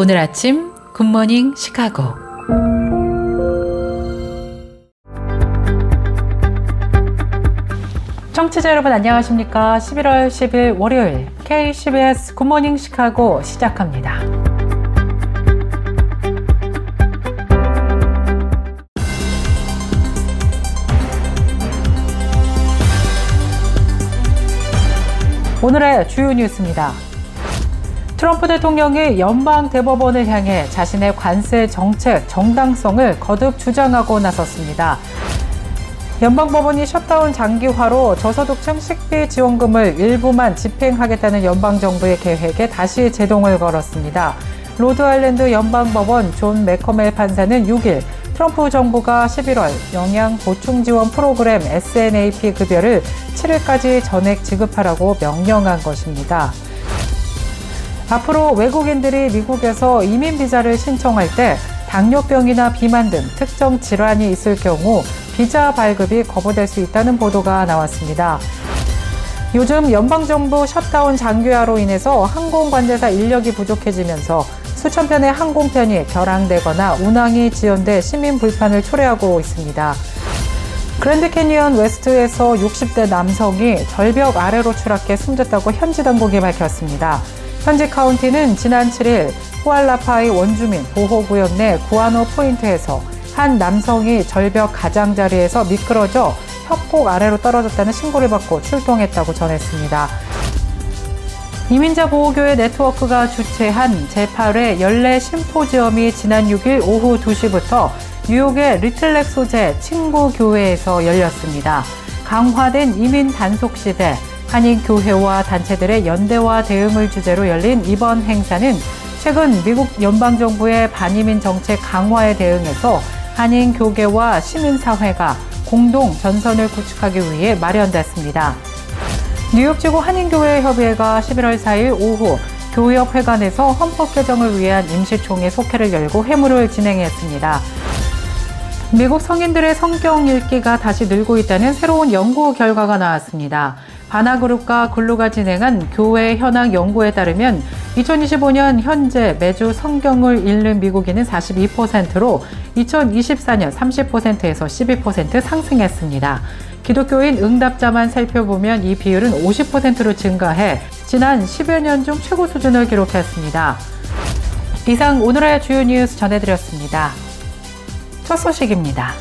오늘 아침 굿모닝 시카고. 청취자 여러분 안녕하십니까? 11월 10일 월요일 KCBS 굿모닝 시카고 시작합니다. 오늘의 주요 뉴스입니다. 트럼프 대통령이 연방대법원을 향해 자신의 관세 정책 정당성을 거듭 주장하고 나섰습니다. 연방법원이 셧다운 장기화로 저소득층 식비 지원금을 일부만 집행하겠다는 연방정부의 계획에 다시 제동을 걸었습니다. 로드아일랜드 연방법원 존 매커멜 판사는 6일 트럼프 정부가 11월 영양보충지원 프로그램 SNAP 급여를 7일까지 전액 지급하라고 명령한 것입니다. 앞으로 외국인들이 미국에서 이민비자를 신청할 때 당뇨병이나 비만 등 특정 질환이 있을 경우 비자 발급이 거부될 수 있다는 보도가 나왔습니다. 요즘 연방정부 셧다운 장기화로 인해서 항공관제사 인력이 부족해지면서 수천 편의 항공편이 결항되거나 운항이 지연돼 시민 불편을 초래하고 있습니다. 그랜드 캐니언 웨스트에서 60대 남성이 절벽 아래로 추락해 숨졌다고 현지 당국이 밝혔습니다. 현지 카운티는 지난 7일 후알라파이 원주민 보호구역 내 구아노 포인트에서 한 남성이 절벽 가장자리에서 미끄러져 협곡 아래로 떨어졌다는 신고를 받고 출동했다고 전했습니다. 이민자 보호교회 네트워크가 주최한 제8회 연례 심포지엄이 지난 6일 오후 2시부터 뉴욕의 리틀렉 소재 친구교회에서 열렸습니다. 강화된 이민 단속 시대, 한인교회와 단체들의 연대와 대응을 주제로 열린 이번 행사는 최근 미국 연방정부의 반이민 정책 강화에 대응해서 한인교계와 시민사회가 공동 전선을 구축하기 위해 마련됐습니다. 뉴욕지구 한인교회협의회가 11월 4일 오후 교회협회관에서 헌법 개정을 위한 임시총회 속회를 열고 회무를 진행했습니다. 미국 성인들의 성경 읽기가 다시 늘고 있다는 새로운 연구 결과가 나왔습니다. 바나그룹과 글루가 진행한 교회 현황 연구에 따르면 2025년 현재 매주 성경을 읽는 미국인은 42%로 2024년 30%에서 12% 상승했습니다. 기독교인 응답자만 살펴보면 이 비율은 50%로 증가해 지난 10여 년 중 최고 수준을 기록했습니다. 이상 오늘의 주요 뉴스 전해드렸습니다. 첫 소식입니다.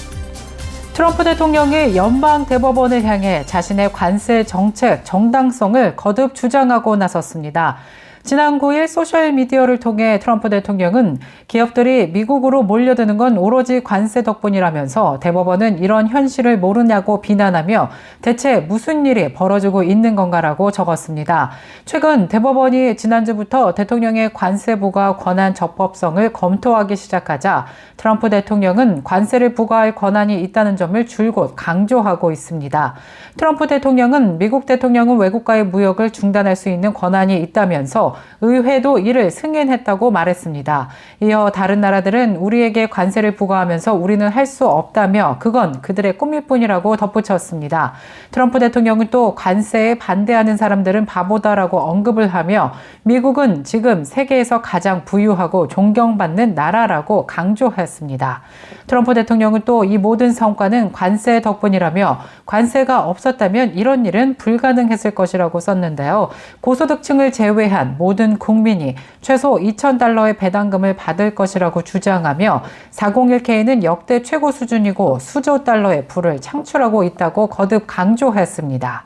트럼프 대통령이 연방대법원을 향해 자신의 관세 정책 정당성을 거듭 주장하고 나섰습니다. 지난 9일 소셜미디어를 통해 트럼프 대통령은 기업들이 미국으로 몰려드는 건 오로지 관세 덕분이라면서 대법원은 이런 현실을 모르냐고 비난하며 대체 무슨 일이 벌어지고 있는 건가라고 적었습니다. 최근 대법원이 지난주부터 대통령의 관세 부과 권한 적법성을 검토하기 시작하자 트럼프 대통령은 관세를 부과할 권한이 있다는 점을 줄곧 강조하고 있습니다. 트럼프 대통령은 미국 대통령은 외국과의 무역을 중단할 수 있는 권한이 있다면서 의회도 이를 승인했다고 말했습니다. 이어 다른 나라들은 우리에게 관세를 부과하면서 우리는 할 수 없다며 그건 그들의 꿈일 뿐이라고 덧붙였습니다. 트럼프 대통령은 또 관세에 반대하는 사람들은 바보다라고 언급을 하며 미국은 지금 세계에서 가장 부유하고 존경받는 나라라고 강조했습니다. 트럼프 대통령은 또 이 모든 성과는 관세 덕분이라며 관세가 없었다면 이런 일은 불가능했을 것이라고 썼는데요. 고소득층을 제외한 모든 국민이 최소 $2,000의 배당금을 받을 것이라고 주장하며 401k는 역대 최고 수준이고 수조 달러의 부를 창출하고 있다고 거듭 강조했습니다.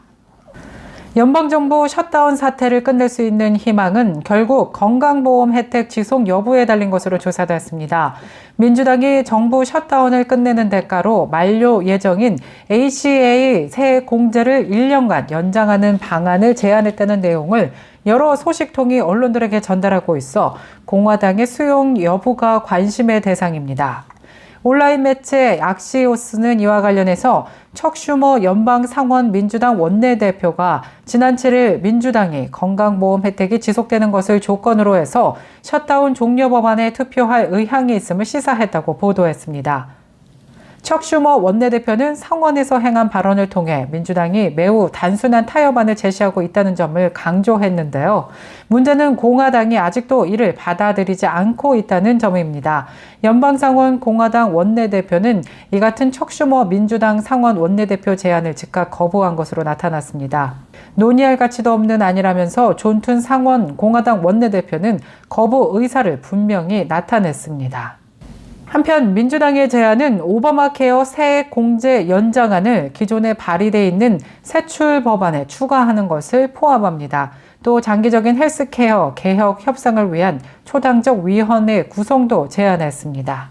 연방정부 셧다운 사태를 끝낼 수 있는 희망은 결국 건강보험 혜택 지속 여부에 달린 것으로 조사됐습니다. 민주당이 정부 셧다운을 끝내는 대가로 만료 예정인 ACA 새 공제를 1년간 연장하는 방안을 제안했다는 내용을 여러 소식통이 언론들에게 전달하고 있어 공화당의 수용 여부가 관심의 대상입니다. 온라인 매체 악시오스는 이와 관련해서 척 슈머 연방상원 민주당 원내대표가 지난 7일 민주당이 건강보험 혜택이 지속되는 것을 조건으로 해서 셧다운 종료 법안에 투표할 의향이 있음을 시사했다고 보도했습니다. 척 슈머 원내대표는 상원에서 행한 발언을 통해 민주당이 매우 단순한 타협안을 제시하고 있다는 점을 강조했는데요. 문제는 공화당이 아직도 이를 받아들이지 않고 있다는 점입니다. 연방상원 공화당 원내대표는 이 같은 척 슈머 민주당 상원 원내대표 제안을 즉각 거부한 것으로 나타났습니다. 논의할 가치도 없는 안이라면서 존 툰 상원 공화당 원내대표는 거부 의사를 분명히 나타냈습니다. 한편 민주당의 제안은 오바마 케어 세액 공제 연장안을 기존에 발의돼 있는 세출 법안에 추가하는 것을 포함합니다. 또 장기적인 헬스케어 개혁 협상을 위한 초당적 위원회 구성도 제안했습니다.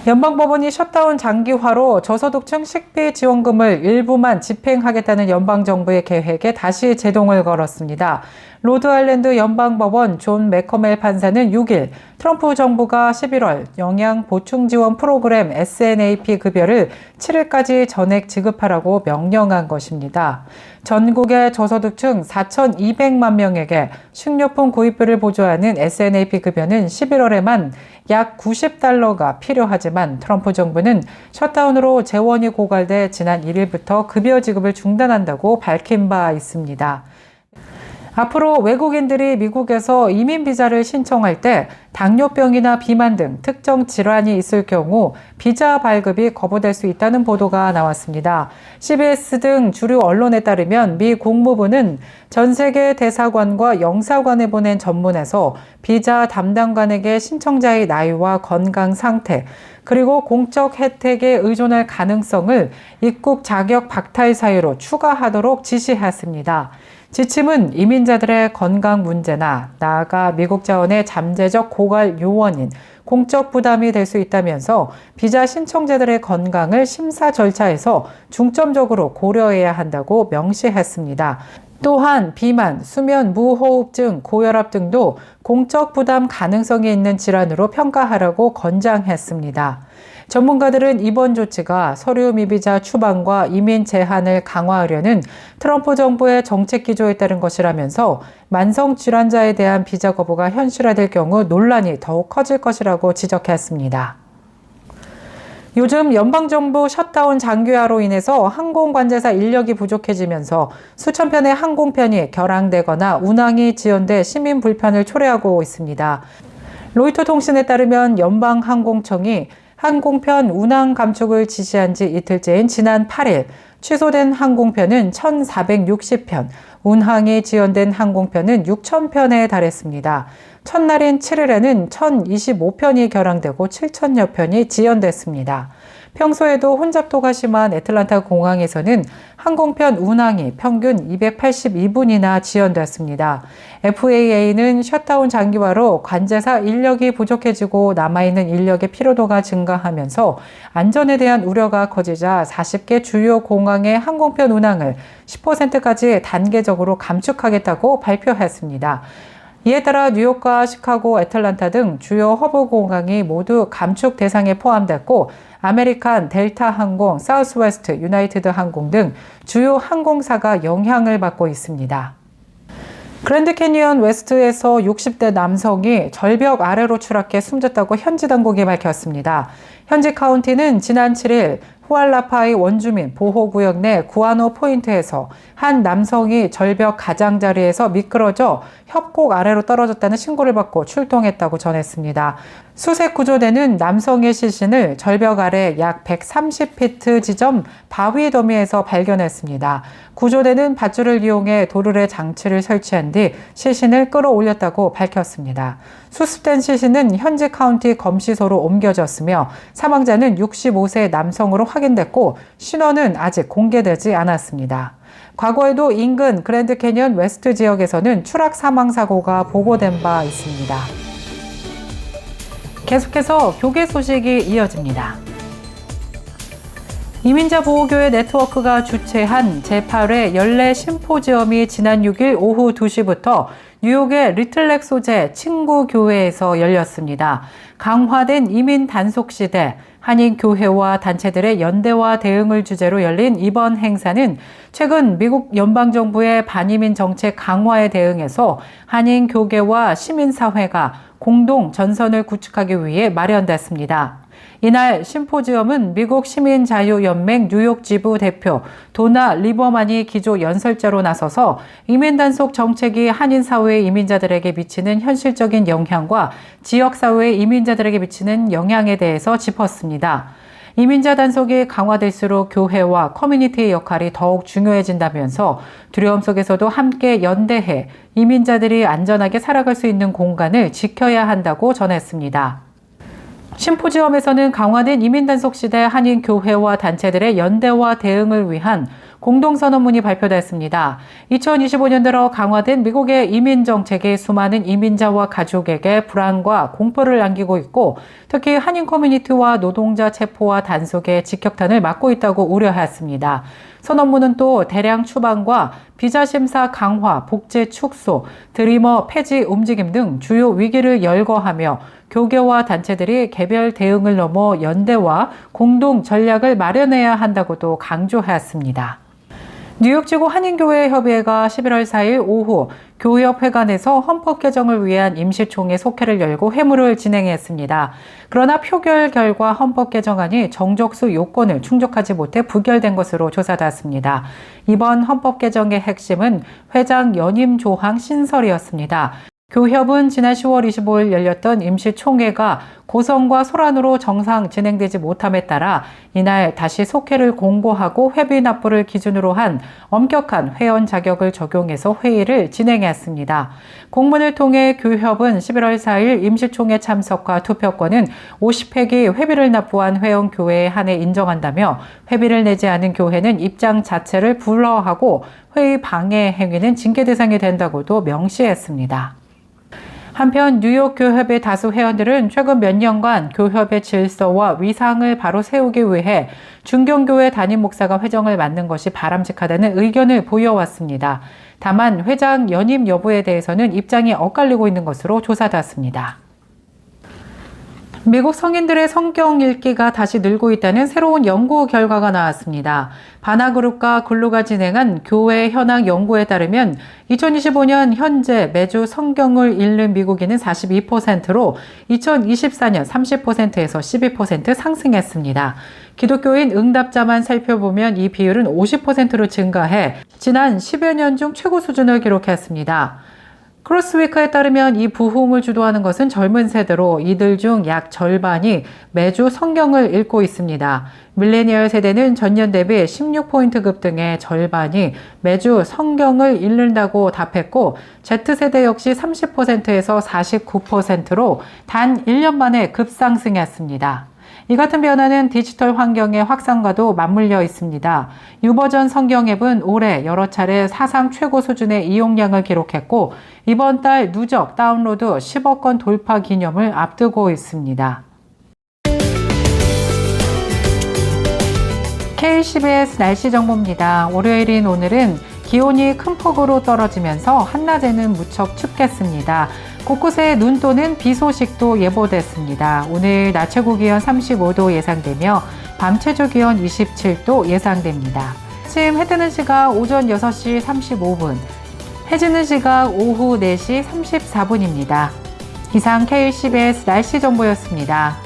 연방법원이 셧다운 장기화로 저소득층 식비 지원금을 일부만 집행하겠다는 연방정부의 계획에 다시 제동을 걸었습니다. 로드아일랜드 연방법원 존 매커멜 판사는 6일 트럼프 정부가 11월 영양 보충 지원 프로그램 SNAP 급여를 7일까지 전액 지급하라고 명령한 것입니다. 전국의 저소득층 4,200만 명에게 식료품 구입비를 보조하는 SNAP 급여는 11월에만 약 $90가 필요하지만 트럼프 정부는 셧다운으로 재원이 고갈돼 지난 1일부터 급여 지급을 중단한다고 밝힌 바 있습니다. 앞으로 외국인들이 미국에서 이민 비자를 신청할 때 당뇨병이나 비만 등 특정 질환이 있을 경우 비자 발급이 거부될 수 있다는 보도가 나왔습니다. CBS 등 주류 언론에 따르면 미 국무부는 전 세계 대사관과 영사관에 보낸 전문에서 비자 담당관에게 신청자의 나이와 건강 상태, 그리고 공적 혜택에 의존할 가능성을 입국 자격 박탈 사유로 추가하도록 지시했습니다. 지침은 이민자들의 건강 문제나 나아가 미국 자원의 잠재적 고갈 요원인 공적 부담이 될 수 있다면서 비자 신청자들의 건강을 심사 절차에서 중점적으로 고려해야 한다고 명시했습니다. 또한 비만, 수면 무호흡증, 고혈압 등도 공적 부담 가능성이 있는 질환으로 평가하라고 권장했습니다. 전문가들은 이번 조치가 서류 미비자 추방과 이민 제한을 강화하려는 트럼프 정부의 정책 기조에 따른 것이라면서 만성 질환자에 대한 비자 거부가 현실화될 경우 논란이 더욱 커질 것이라고 지적했습니다. 요즘 연방정부 셧다운 장기화로 인해서 항공관제사 인력이 부족해지면서 수천 편의 항공편이 결항되거나 운항이 지연돼 시민 불편을 초래하고 있습니다. 로이터 통신에 따르면 연방항공청이 항공편 운항 감축을 지시한 지 이틀째인 지난 8일 취소된 항공편은 1,460편, 운항이 지연된 항공편은 6,000편에 달했습니다. 첫날인 7일에는 1,025편이 결항되고 7,000여 편이 지연됐습니다. 평소에도 혼잡도가 심한 애틀란타 공항에서는 항공편 운항이 평균 282분이나 지연됐습니다. FAA는 셧다운 장기화로 관제사 인력이 부족해지고 남아있는 인력의 피로도가 증가하면서 안전에 대한 우려가 커지자 40개 주요 공항의 항공편 운항을 10%까지 단계적으로 감축하겠다고 발표했습니다. 이에 따라 뉴욕과 시카고, 애틀란타 등 주요 허브 공항이 모두 감축 대상에 포함됐고 아메리칸, 델타 항공, 사우스웨스트, 유나이티드 항공 등 주요 항공사가 영향을 받고 있습니다. 그랜드 캐니언 웨스트에서 60대 남성이 절벽 아래로 추락해 숨졌다고 현지 당국이 밝혔습니다. 현지 카운티는 지난 7일 후알라파이 원주민 보호구역 내 구아노 포인트에서 한 남성이 절벽 가장자리에서 미끄러져 협곡 아래로 떨어졌다는 신고를 받고 출동했다고 전했습니다. 수색 구조대는 남성의 시신을 절벽 아래 약 130피트 지점 바위 더미에서 발견했습니다. 구조대는 밧줄을 이용해 도르래 장치를 설치한 뒤 시신을 끌어올렸다고 밝혔습니다. 수습된 시신은 현지 카운티 검시소로 옮겨졌으며 사망자는 65세 남성으로 확인됐고 신원은 아직 공개되지 않았습니다. 과거에도 인근 그랜드 캐니언 웨스트 지역에서는 추락 사망 사고가 보고된 바 있습니다. 계속해서 교계 소식이 이어집니다. 이민자 보호교회 네트워크가 주최한 제8회 연례 심포지엄이 지난 6일 오후 2시부터 뉴욕의 리틀렉 소재 친구교회에서 열렸습니다. 강화된 이민 단속 시대, 한인교회와 단체들의 연대와 대응을 주제로 열린 이번 행사는 최근 미국 연방정부의 반이민 정책 강화에 대응해서 한인교계와 시민사회가 공동 전선을 구축하기 위해 마련됐습니다. 이날 심포지엄은 미국 시민자유연맹 뉴욕 지부 대표 도나 리버만이 기조 연설자로 나서서 이민 단속 정책이 한인 사회의 이민자들에게 미치는 현실적인 영향과 지역 사회의 이민자들에게 미치는 영향에 대해서 짚었습니다. 이민자 단속이 강화될수록 교회와 커뮤니티의 역할이 더욱 중요해진다면서 두려움 속에서도 함께 연대해 이민자들이 안전하게 살아갈 수 있는 공간을 지켜야 한다고 전했습니다. 심포지엄에서는 강화된 이민 단속 시대 한인 교회와 단체들의 연대와 대응을 위한 공동선언문이 발표됐습니다. 2025년 들어 강화된 미국의 이민 정책이 수많은 이민자와 가족에게 불안과 공포를 안기고 있고 특히 한인 커뮤니티와 노동자 체포와 단속의 직격탄을 맞고 있다고 우려했습니다. 선언문은 또 대량 추방과 비자 심사 강화, 복지 축소, 드리머 폐지 움직임 등 주요 위기를 열거하며 교계와 단체들이 개별 대응을 넘어 연대와 공동 전략을 마련해야 한다고도 강조했습니다. 뉴욕지구 한인교회협의회가 11월 4일 오후 교회협회관에서 헌법 개정을 위한 임시총회 속회를 열고 회무를 진행했습니다. 그러나 표결 결과 헌법 개정안이 정적수 요건을 충족하지 못해 부결된 것으로 조사됐습니다. 이번 헌법 개정의 핵심은 회장 연임 조항 신설이었습니다. 교협은 지난 10월 25일 열렸던 임시총회가 고성과 소란으로 정상 진행되지 못함에 따라 이날 다시 속회를 공고하고 회비 납부를 기준으로 한 엄격한 회원 자격을 적용해서 회의를 진행했습니다. 공문을 통해 교협은 11월 4일 임시총회 참석과 투표권은 50획이 회비를 납부한 회원교회에 한해 인정한다며 회비를 내지 않은 교회는 입장 자체를 불허하고 회의 방해 행위는 징계 대상이 된다고도 명시했습니다. 한편 뉴욕 교협의 다수 회원들은 최근 몇 년간 교협의 질서와 위상을 바로 세우기 위해 중경교회 담임 목사가 회장을 맡는 것이 바람직하다는 의견을 보여왔습니다. 다만 회장 연임 여부에 대해서는 입장이 엇갈리고 있는 것으로 조사됐습니다. 미국 성인들의 성경 읽기가 다시 늘고 있다는 새로운 연구 결과가 나왔습니다. 바나그룹과 글루가 진행한 교회 현황 연구에 따르면 2025년 현재 매주 성경을 읽는 미국인은 42%로 2024년 30%에서 12% 상승했습니다. 기독교인 응답자만 살펴보면 이 비율은 50%로 증가해 지난 10여 년 중 최고 수준을 기록했습니다. 크로스위크에 따르면 이 부흥을 주도하는 것은 젊은 세대로 이들 중 약 절반이 매주 성경을 읽고 있습니다. 밀레니얼 세대는 전년 대비 16포인트 급등해 절반이 매주 성경을 읽는다고 답했고 Z세대 역시 30%에서 49%로 단 1년 만에 급상승했습니다. 이 같은 변화는 디지털 환경의 확산과도 맞물려 있습니다. 유버전 성경 앱은 올해 여러 차례 사상 최고 수준의 이용량을 기록했고 이번 달 누적 다운로드 10억 건 돌파 기념을 앞두고 있습니다. KCBS 날씨 정보입니다. 월요일인 오늘은 기온이 큰 폭으로 떨어지면서 한낮에는 무척 춥겠습니다. 곳곳에 눈 또는 비 소식도 예보됐습니다. 오늘 낮 최고 기온 35도 예상되며 밤 최저 기온 27도 예상됩니다. 아침 해 뜨는 시각 오전 6시 35분, 해 지는 시각 오후 4시 34분입니다. 이상 KCBS 날씨 정보였습니다.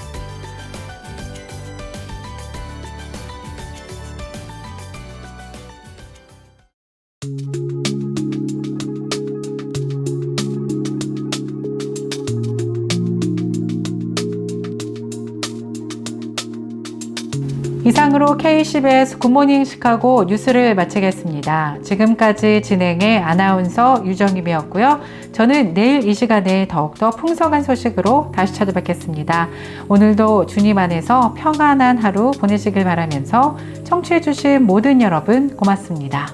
이상으로 KCBS 굿모닝 시카고 뉴스를 마치겠습니다. 지금까지 진행의 아나운서 유정임이었고요. 저는 내일 이 시간에 더욱더 풍성한 소식으로 다시 찾아뵙겠습니다. 오늘도 주님 안에서 평안한 하루 보내시길 바라면서 청취해주신 모든 여러분 고맙습니다.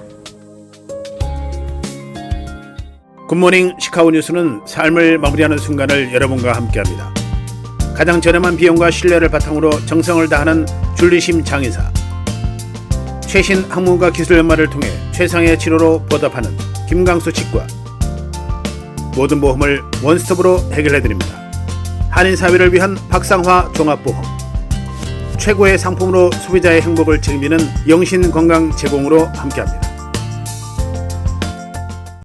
굿모닝 시카고 뉴스는 삶을 마무리하는 순간을 여러분과 함께합니다. 가장 저렴한 비용과 신뢰를 바탕으로 정성을 다하는 줄리심 장의사, 최신 학문과 기술 연마를 통해 최상의 치료로 보답하는 김강수 치과, 모든 보험을 원스톱으로 해결해드립니다. 한인사회를 위한 박상화 종합보험, 최고의 상품으로 소비자의 행복을 책임지는 영신건강 제공으로 함께합니다.